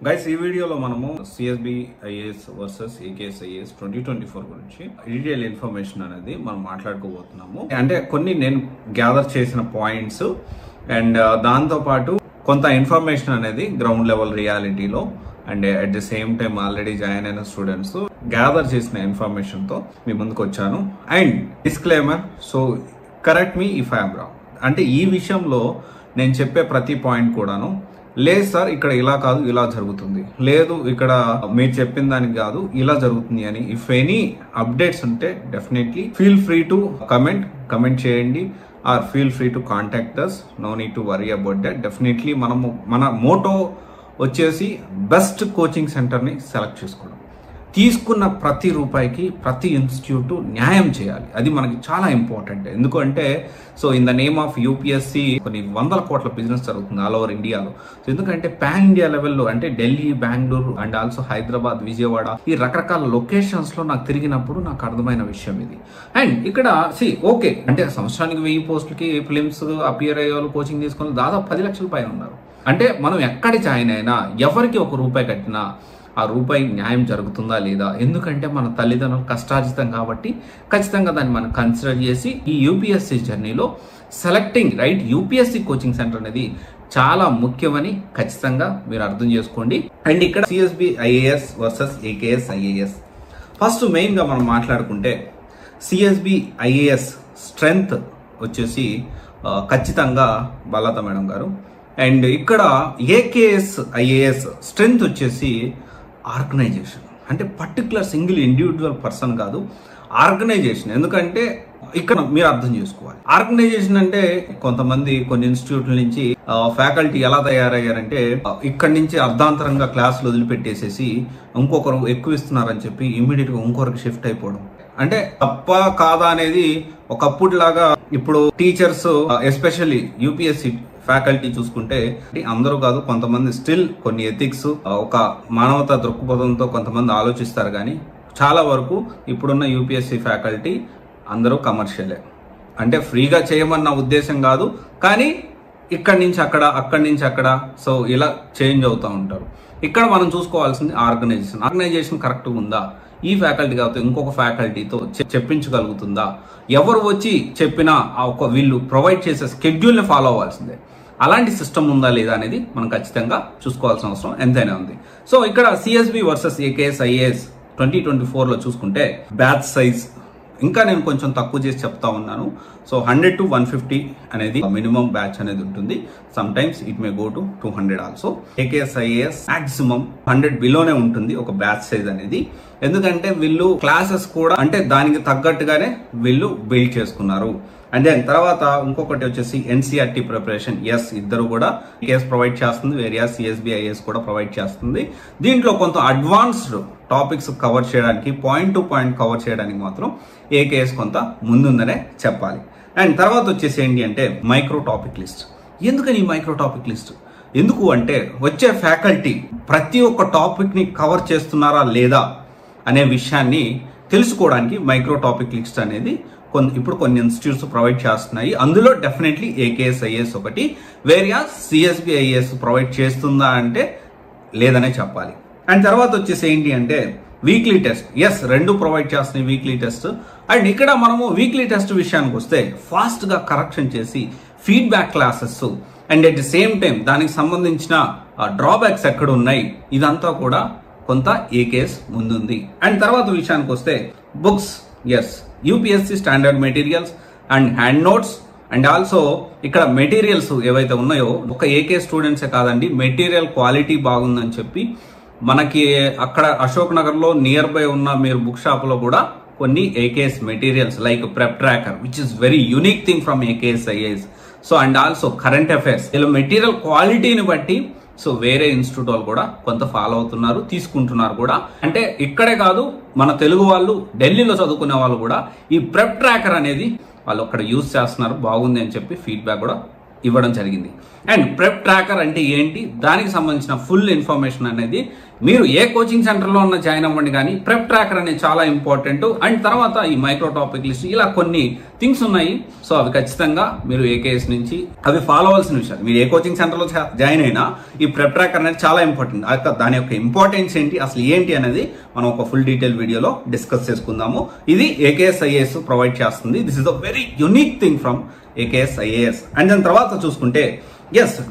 Guys ఈ వీడియోలో మనము CSB IAS versus AKS IAS 2024 గురించి డీటెయిల్ ఇన్ఫర్మేషన్ అనేది మనం మాట్లాడుకోబోతున్నాము. అంటే కొన్ని నేను గ్యాదర్ చేసిన పాయింట్స్ అండ్ దాంతో పాటు కొంత ఇన్ఫర్మేషన్ అనేది గ్రౌండ్ లెవెల్ రియాలిటీలో and at the same time already join అయిన స్టూడెంట్స్ గ్యాదర్ చేసిన ఇన్ఫర్మేషన్ తో మీ ముందుకు వచ్చాను. And disclaimer, so correct me if I'm wrong. అంటే ఈ విషయంలో నేను చెప్పే ప్రతి పాయింట్ కూడాను లేదు సార్ ఇక్కడ ఇలా కాదు ఇలా జరుగుతుంది, లేదు ఇక్కడ మీరు చెప్పిన దానికి కాదు ఇలా జరుగుతుంది అని ఇఫ్ ఎనీ అప్డేట్స్ ఉంటే definitely feel free to comment చేయండి or feel free to contact us. No need to worry about that. Definitely మన మోటో వచ్చేసి బెస్ట్ కోచింగ్ సెంటర్ని సెలెక్ట్ చేసుకోవడం, తీసుకున్న ప్రతి రూపాయికి ప్రతి ఇన్స్టిట్యూట్ న్యాయం చేయాలి. అది మనకి చాలా ఇంపార్టెంట్. ఎందుకంటే so in the name of UPSC కొన్ని వందల కోట్ల బిజినెస్ జరుగుతుంది ఆల్ ఓవర్ ఇండియాలో. సో ఎందుకంటే పాన్ ఇండియా లెవెల్లో అంటే ఢిల్లీ, బెంగళూరు అండ్ ఆల్సో హైదరాబాద్, విజయవాడ ఈ రకరకాల లొకేషన్స్ లో నాకు తిరిగినప్పుడు నాకు అర్థమైన విషయం ఇది. అండ్ ఇక్కడ ఓకే అంటే సంవత్సరానికి 1000 పోస్టులకి ఫిలిమ్స్ అపియర్ అయ్యే వాళ్ళు కోచింగ్ తీసుకుని దాదాపు 10 లక్షల పైన ఉన్నారు. అంటే మనం ఎక్కడ జాయిన్ అయినా ఎవరికి ₹1 కట్టినా ఆ రూపాయి న్యాయం జరుగుతుందా లేదా? ఎందుకంటే మన తల్లిదండ్రులు కష్టార్జితం కాబట్టి ఖచ్చితంగా దాన్ని మనం కన్సిడర్ చేసి ఈ యూపీఎస్సీ జర్నీలో selecting right UPSC coaching centre అనేది చాలా ముఖ్యమని ఖచ్చితంగా మీరు అర్థం చేసుకోండి. అండ్ ఇక్కడ CSB IAS versus AKS IAS first main గా మనం మాట్లాడుకుంటే సిఎస్బి ఐఏఎస్ స్ట్రెంగ్త్ వచ్చేసి ఖచ్చితంగా బలత మేడం గారు. అండ్ ఇక్కడ ఏకేఎస్ ఐఏఎస్ స్ట్రెంగ్త్ వచ్చేసి ఆర్గనైజేషన్. అంటే పర్టికులర్ సింగిల్ ఇండివిజువల్ పర్సన్ కాదు, ఆర్గనైజేషన్. ఎందుకంటే ఇక్కడ మీరు అర్థం చేసుకోవాలి, ఆర్గనైజేషన్ అంటే కొంతమంది కొన్ని ఇన్స్టిట్యూట్ల నుంచి ఫ్యాకల్టీ ఎలా తయారయ్యారంటే ఇక్కడి నుంచి అర్ధాంతరంగా క్లాసులు వదిలిపెట్టేసేసి ఇంకొకరు ఎక్కువ ఇస్తున్నారని చెప్పి ఇమ్మీడియట్ గా ఇంకొకరికి షిఫ్ట్ అయిపోవడం. అంటే తప్ప కాదా అనేది ఒకప్పుడు లాగా ఇప్పుడు టీచర్స్ ఎస్పెషల్లీ యూపీఎస్సీ ఫ్యాకల్టీ చూసుకుంటే అందరూ కాదు, కొంతమంది స్టిల్ కొన్ని ఎథిక్స్ ఒక మానవతా దృక్పథంతో కొంతమంది ఆలోచిస్తారు. కానీ చాలా వరకు ఇప్పుడున్న యూపీఎస్సీ ఫ్యాకల్టీ అందరూ కమర్షియలే. అంటే ఫ్రీగా చేయమన్న ఉద్దేశం కాదు, కానీ ఇక్కడి నుంచి అక్కడ అక్కడి నుంచి అక్కడ సో ఇలా చేంజ్ అవుతూ ఉంటారు. ఇక్కడ మనం చూసుకోవాల్సింది ఆర్గనైజేషన్ కరెక్ట్గా ఉందా, ఈ ఫ్యాకల్టీ కాకపోతే ఇంకొక ఫ్యాకల్టీతో చెప్పించగలుగుతుందా, ఎవరు వచ్చి చెప్పినా వీళ్ళు ప్రొవైడ్ చేసే స్కెడ్యూల్ని ఫాలో అవ్వాల్సిందే. అలాంటి సిస్టమ్ ఉందా లేదా అనేది మనం ఖచ్చితంగా చూసుకోవాల్సిన అవసరం ఎంతైనా ఉంది. సో ఇక్కడ సిఎస్బి వర్సెస్ ఏకేఎస్ ఐఏఎస్ 2024లో చూసుకుంటే బ్యాచ్ సైజ్ ఇంకా నేను కొంచెం తక్కువ చేసి చెప్తా ఉన్నాను. సో 100 to 150 అనేది మినిమం బ్యాచ్ అనేది ఉంటుంది. Some times it may go to 200 also. AKS IAS maximum 100 బిలోనే ఉంటుంది ఒక బ్యాచ్ సైజ్ అనేది. ఎందుకంటే వీళ్ళు క్లాసెస్ కూడా అంటే దానికి తగ్గట్టుగానే వీళ్ళు బిల్డ్ చేసుకున్నారు. అండ్ దెన్ తర్వాత ఇంకొకటి వచ్చేసి ఎన్సీఆర్టీ ప్రిపరేషన్. ఎస్, ఇద్దరు కూడా కేఎస్ ప్రొవైడ్ చేస్తుంది, వేరియా సిఎస్బి ఐఏఎస్ కూడా ప్రొవైడ్ చేస్తుంది. దీంట్లో కొంత అడ్వాన్స్డ్ టాపిక్స్ కవర్ చేయడానికి, పాయింట్ టు పాయింట్ కవర్ చేయడానికి మాత్రం ఏకేఎస్ కొంత ముందుందనే చెప్పాలి. అండ్ తర్వాత వచ్చేసి ఏంటి అంటే మైక్రో టాపిక్ లిస్ట్. ఎందుకని ఈ మైక్రో టాపిక్ లిస్ట్? ఎందుకు అంటే వచ్చే ఫ్యాకల్టీ ప్రతి ఒక్క టాపిక్ ని కవర్ చేస్తున్నారా లేదా అనే విషయాన్ని తెలుసుకోవడానికి మైక్రో టాపిక్ లిస్ట్ అనేది ఇప్పుడు కొన్ని ఇన్స్టిట్యూట్స్ ప్రొవైడ్ చేస్తున్నాయి. అందులో డెఫినెట్లీ ఏకేఎస్ ఐఏఎస్ ఒకటి. వేరియా సిఎస్బి ఐఏఎస్ ప్రొవైడ్ చేస్తుందా అంటే లేదనే చెప్పాలి. అండ్ తర్వాత వచ్చేసి ఏంటి అంటే వీక్లీ టెస్ట్. ఎస్, రెండు ప్రొవైడ్ చేస్తున్నాయి వీక్లీ టెస్ట్. అండ్ ఇక్కడ మనము వీక్లీ టెస్ట్ విషయానికి వస్తే ఫాస్ట్ గా కరెక్షన్ చేసి feedback classes and at the same time దానికి సంబంధించిన డ్రాబ్యాక్స్ ఎక్కడ ఉన్నాయి ఇదంతా కూడా కొంత ఏకేఎస్ ముందుంది. అండ్ తర్వాత విషయానికి వస్తే books. Yes, UPSC standard materials and hand notes and also ఇక్కడ మెటీరియల్స్ ఏవైతే ఉన్నాయో ఒక ఏకే స్టూడెంట్సే కాదండి, మెటీరియల్ క్వాలిటీ బాగుందని చెప్పి మనకి అక్కడ అశోక్ నగర్ లో నియర్ బై ఉన్న మీరు బుక్ షాప్ లో కూడా కొన్ని AKS materials like prep tracker which is very unique thing from AKS IAS. So and also current affairs. ఇలా మెటీరియల్ క్వాలిటీని బట్టి సో వేరే ఇన్స్టిట్యూట్ వాళ్ళు కూడా కొంత ఫాలో అవుతున్నారు, తీసుకుంటున్నారు కూడా. అంటే ఇక్కడే కాదు, మన తెలుగు వాళ్ళు ఢిల్లీలో చదువుకునే వాళ్ళు కూడా ఈ ప్రెప్ ట్రాకర్ అనేది వాళ్ళు అక్కడ యూజ్ చేస్తున్నారు, బాగుంది అని చెప్పి ఫీడ్బ్యాక్ కూడా ఇవ్వడం జరిగింది. అండ్ ప్రెప్ ట్రాకర్ అంటే ఏంటి, దానికి సంబంధించిన ఫుల్ ఇన్ఫర్మేషన్ అనేది మీరు ఏ కోచింగ్ సెంటర్లో ఉన్న జాయిన్ అవ్వండి, కానీ ప్రెప్ ట్రాకర్ అనేది చాలా ఇంపార్టెంట్. అండ్ తర్వాత ఈ మైక్రో టాపిక్ లిస్ట్, ఇలా కొన్ని థింగ్స్ ఉన్నాయి. సో అవి ఖచ్చితంగా మీరు ఏకేఎస్ నుంచి అవి ఫాలో అవ్వాల్సిన విషయాలు. మీరు ఏ కోచింగ్ సెంటర్లో జాయిన్ అయినా ఈ ప్రెప్ ట్రాకర్ అనేది చాలా ఇంపార్టెంట్. దాని యొక్క ఇంపార్టెన్స్ ఏంటి, అసలు ఏంటి అనేది మనం ఒక ఫుల్ డీటెయిల్ వీడియోలో డిస్కస్ చేసుకుందాము. ఇది ఏకేఎస్ ఐఏఎస్ ప్రొవైడ్ చేస్తుంది. This is a very unique thing from AKS IAS. And దాని తర్వాత చూసుకుంటే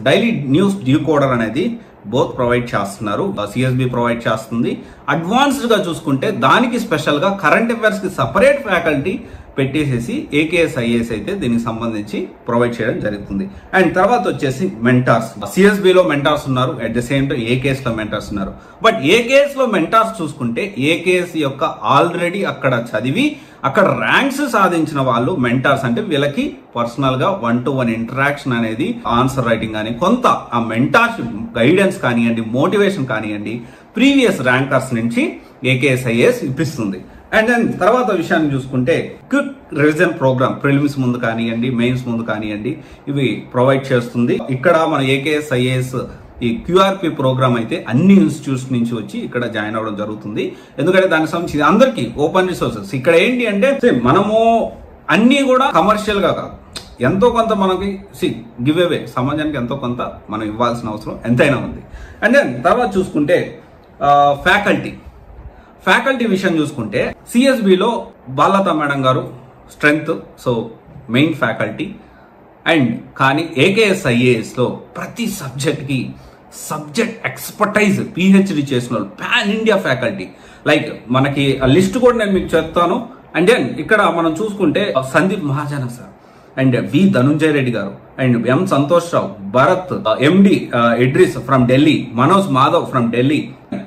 డైలీ న్యూస్ డీకోడర్ అనేది బోత్ ప్రొవైడ్ చేస్తున్నారు. సిఎస్బి ప్రొవైడ్ చేస్తుంది. అడ్వాన్స్డ్ గా చూసుకుంటే దానికి స్పెషల్ గా కరెంట్ అఫైర్స్ కి సపరేట్ ఫ్యాకల్టీ పెట్టేసేసి ఏకేఎస్ ఐఏఎస్ అయితే దీనికి సంబంధించి ప్రొవైడ్ చేయడం జరుగుతుంది. అండ్ తర్వాత వచ్చేసి మెంటార్స్, సిఎస్బి లో మెంటార్స్ ఉన్నారు, at the same time AKS లో మెంటార్స్ ఉన్నారు. బట్ ఏకేఎస్ లో మెంటార్స్ చూసుకుంటే ఏకేఎస్ యొక్క ఆల్రెడీ అక్కడ చదివి అక్కడ ర్యాంక్స్ సాధించిన వాళ్ళు మెంటార్స్. అంటే వీళ్ళకి పర్సనల్ గా 1-to-1 ఇంటరాక్షన్ అనేది, ఆన్సర్ రైటింగ్ కానీ కొంత ఆ మెంటార్షిప్ గైడెన్స్ కానివ్వండి, మోటివేషన్ కానివ్వండి, ప్రీవియస్ ర్యాంకర్స్ నుంచి ఏకేఎస్ ఐఏఎస్ ఇప్పిస్తుంది. అండ్ దెన్ తర్వాత విషయాన్ని చూసుకుంటే క్విక్ రివిజన్ ప్రోగ్రామ్, ప్రిలిమ్స్ ముందు కానివ్వండి, మెయిన్స్ ముందు కానివ్వండి, ఇవి ప్రొవైడ్ చేస్తుంది. ఇక్కడ మన ఏకేఎస్ ఐఏఎస్ ఈ క్యూఆర్పి ప్రోగ్రామ్ అయితే అన్ని ఇన్స్టిట్యూట్స్ నుంచి వచ్చి ఇక్కడ జాయిన్ అవ్వడం జరుగుతుంది. ఎందుకంటే దానికి సంబంధించి అందరికీ ఓపెన్ రిసోర్సెస్. ఇక్కడ ఏంటి అంటే మనము అన్ని కూడా కమర్షియల్ గా కాదు, ఎంతో కొంత మనకి గివ్ అవే, సమాజానికి ఎంతో కొంత మనం ఇవ్వాల్సిన అవసరం ఎంతైనా ఉంది. అండ్ దెన్ తర్వాత చూసుకుంటే ఫ్యాకల్టీ విషయం చూసుకుంటే సిఎస్బిలో బాలత మేడం గారు strength, so main faculty. And కానీ ఏకేఎస్ ఐఏఎస్ లో ప్రతి సబ్జెక్ట్ కి సబ్జెక్ట్ ఎక్స్పర్టైజ్ పిహెచ్డి చేసిన వాళ్ళు పాన్ ఇండియా ఫ్యాకల్టీ. లైక్ మనకి ఆ లిస్ట్ కూడా నేను మీకు చెప్తాను. అండ్ దెన్ ఇక్కడ మనం చూసుకుంటే Sandeep Mahajan sir, and V Dhanunjaya Reddy garu, and M Santosh Rao, Bharat, MD Idris from Delhi, Manoj Madhav from Delhi,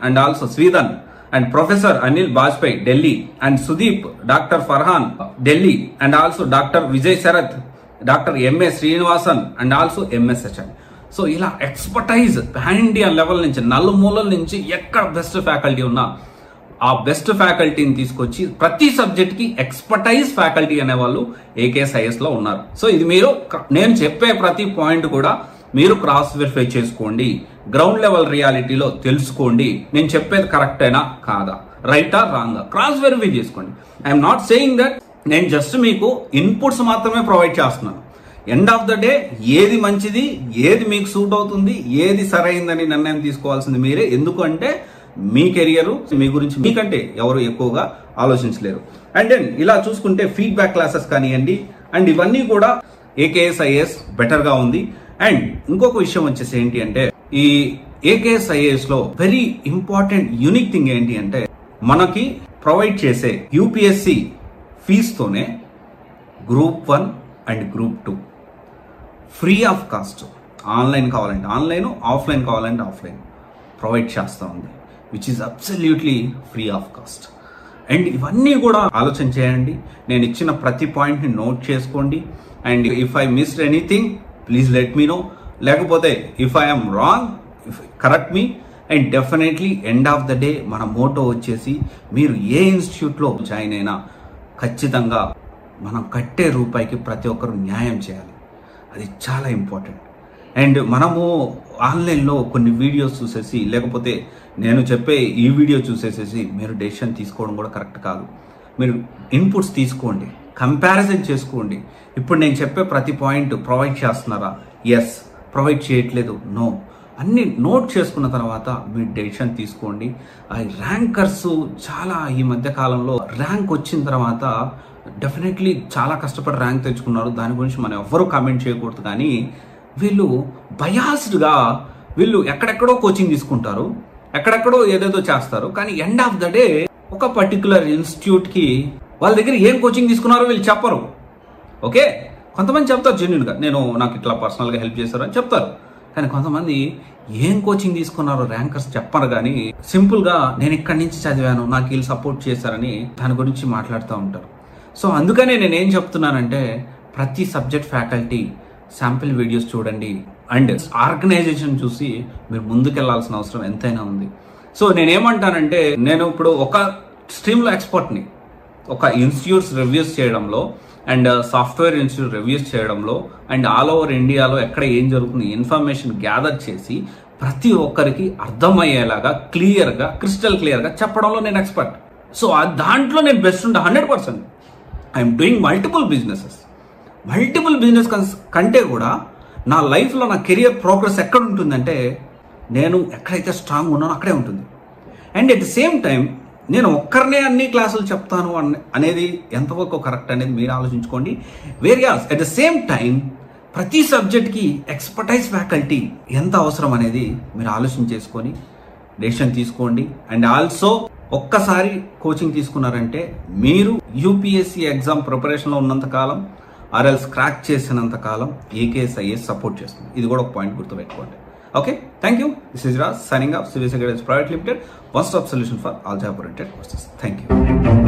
and also స్వీదన్, and Professor Anil Bajpai, Delhi, and Sudeep, Dr. Farhan, Delhi, and also Dr. Vijay Sarath, Dr. M.S. Srinivasan, and also M.S. Sachan. So ఇలా expertise pan India level నుంచి నలుమూలల నుంచి ఎక్కడ best faculty ఉన్నా ఆ best ఫ్యాకల్టీని తీసుకొచ్చి ప్రతి సబ్జెక్ట్ కి ఎక్స్పర్టైజ్ ఫ్యాకల్టీ అనే వాళ్ళు ఏకేఎస్ ఐఏఎస్ లో ఉన్నారు. సో ఇది మీరు నేను చెప్పే ప్రతి పాయింట్ కూడా మీరు క్రాస్ వెరిఫై చేసుకోండి, గ్రౌండ్ లెవెల్ రియాలిటీలో తెలుసుకోండి. నేను చెప్పేది కరెక్ట్ అయినా కాదా, రైటా రాంగా, క్రాస్ వెరిఫై చేసుకోండి. ఐఎమ్ నాట్ సేయింగ్ దట్ నేను జస్ట్ మీకు ఇన్పుట్స్ మాత్రమే ప్రొవైడ్ చేస్తున్నాను. ఎండ్ ఆఫ్ ద డే ఏది మంచిది, ఏది మీకు సూట్ అవుతుంది, ఏది సరైందని నిర్ణయం తీసుకోవాల్సింది మీరే. ఎందుకంటే మీ కెరియర్, మీ గురించి మీకంటే ఎవరు ఎక్కువగా ఆలోచించలేరు. అండ్ దెన్ ఇలా చూసుకుంటే ఫీడ్బ్యాక్ క్లాసెస్ కానివ్వండి, అండ్ ఇవన్నీ కూడా ఏకేఎస్ ఐఏఎస్ బెటర్ గా ఉంది. అండ్ ఇంకొక విషయం వచ్చేసి ఏంటి అంటే ఈ ఏకేఎస్ ఐఏఎస్ లో వెరీ ఇంపార్టెంట్ యూనిక్ థింగ్ ఏంటి అంటే మనకి ప్రొవైడ్ చేసే యూపీఎస్సి ఫీజుతోనే group 1 and group 2 free of cost, online కావాలంటే ఆన్లైన్, ఆఫ్లైన్ కావాలంటే ఆఫ్లైన్ ప్రొవైడ్ చేస్తూ ఉంది, which is absolutely free of cost. And ఇవన్నీ కూడా ఆలోచన చేయండి. నేను ఇచ్చిన ప్రతి పాయింట్ని నోట్ చేసుకోండి. And if I missed anything please let me know. లేకపోతే if I'm wrong correct me. And definitely end of the day మన మోటో వచ్చేసి మీరు ఏ ఇన్స్టిట్యూట్లో జాయిన్ అయినా ఖచ్చితంగా మనం కట్టే రూపాయికి ప్రతి ఒక్కరు న్యాయం చేయాలి. అది చాలా ఇంపార్టెంట్. అండ్ మనము ఆన్లైన్లో కొన్ని వీడియోస్ చూసేసి లేకపోతే నేను చెప్పే ఈ వీడియో చూసేసేసి మీరు డెసిషన్ తీసుకోవడం కూడా కరెక్ట్ కాదు. మీరు ఇన్పుట్స్ తీసుకోండి, కంపారిజన్ చేసుకోండి. ఇప్పుడు నేను చెప్పే ప్రతి పాయింట్ ప్రొవైడ్ చేస్తున్నారా? ఎస్. ప్రొవైడ్ చేయట్లేదు? నో. అన్ని నోట్ చేసుకున్న తర్వాత మీరు డెసిషన్ తీసుకోండి. ర్యాంకర్స్ చాలా ఈ మధ్య కాలంలో ర్యాంక్ వచ్చిన తర్వాత డెఫినెట్లీ చాలా కష్టపడి ర్యాంక్ తెచ్చుకున్నారు. దాని గురించి మనం ఎవ్వరూ కామెంట్ చేయకూడదు. కానీ వీళ్ళు బయాస్డ్గా వీళ్ళు ఎక్కడెక్కడో కోచింగ్ తీసుకుంటారు, ఎక్కడెక్కడో ఏదేదో చేస్తారు. కానీ ఎండ్ ఆఫ్ ద డే ఒక పర్టికులర్ ఇన్స్టిట్యూట్కి వాళ్ళ దగ్గర ఏం కోచింగ్ తీసుకున్నారో వీళ్ళు చెప్పరు. ఓకే, కొంతమంది చెప్తారు జెన్యున్గా, నాకు ఇట్లా పర్సనల్గా హెల్ప్ చేశారు అని చెప్తారు. కానీ కొంతమంది ఏం కోచింగ్ తీసుకున్నారో ర్యాంకర్స్ చెప్పరు. కానీ సింపుల్గా నేను ఇక్కడి నుంచి చదివాను, నాకు వీళ్ళు సపోర్ట్ చేశారని దాని గురించి మాట్లాడుతూ ఉంటారు. సో అందుకనే నేను ఏం చెప్తున్నానంటే ప్రతి సబ్జెక్ట్ ఫ్యాకల్టీ శాంపిల్ వీడియోస్ చూడండి అండ్ ఆర్గనైజేషన్ చూసి మీరు ముందుకెళ్లాల్సిన అవసరం ఎంతైనా ఉంది. సో నేనేమంటానంటే నేను ఇప్పుడు ఒక స్ట్రీమ్లో ఎక్స్పర్ట్ని, ఒక ఇన్స్టిట్యూట్స్ రివ్యూస్ చేయడంలో అండ్ సాఫ్ట్వేర్ ఇన్స్టిట్యూట్ రివ్యూస్ చేయడంలో అండ్ ఆల్ ఓవర్ ఇండియాలో ఎక్కడ ఏం జరుగుతుంది ఇన్ఫర్మేషన్ గ్యాదర్ చేసి ప్రతి ఒక్కరికి అర్థమయ్యేలాగా క్లియర్గా క్రిస్టల్ క్లియర్గా చెప్పడంలో నేను ఎక్స్పర్ట్. సో దాంట్లో నేను బెస్ట్ ఉంటా 100%. ఐఎమ్ డూయింగ్ మల్టిపుల్ బిజినెస్ కంటే కూడా నా లైఫ్లో నా కెరియర్ ప్రోగ్రెస్ ఎక్కడ ఉంటుందంటే నేను ఎక్కడైతే స్ట్రాంగ్ ఉన్నానో అక్కడే ఉంటుంది. And at the same time నేను ఒక్కరినే అన్ని క్లాసులు చెప్తాను అనేది ఎంతవరకు కరెక్ట్ అనేది మీరు ఆలోచించుకోండి. వేరియాస్ ఎట్ ద సేమ్ టైం ప్రతి సబ్జెక్ట్కి ఎక్స్పర్టైజ్ ఫ్యాకల్టీ ఎంత అవసరం అనేది మీరు ఆలోచన చేసుకొని డెసిషన్ తీసుకోండి. అండ్ ఆల్సో ఒక్కసారి కోచింగ్ తీసుకున్నారంటే మీరు యూపీఎస్సీ ఎగ్జామ్ ప్రిపరేషన్లో ఉన్నంత కాలం ఆర్ఎల్స్ క్రాక్ చేసినంత కాలం ఏకేఎస్ ఐఏఎస్ సపోర్ట్ చేస్తుంది. ఇది కూడా ఒక పాయింట్ గుర్తుపెట్టుకోండి. Okay, thank you. This is Raj signing off. CVS Academy Private Limited, one-stop solution for all job-oriented courses. Thank you.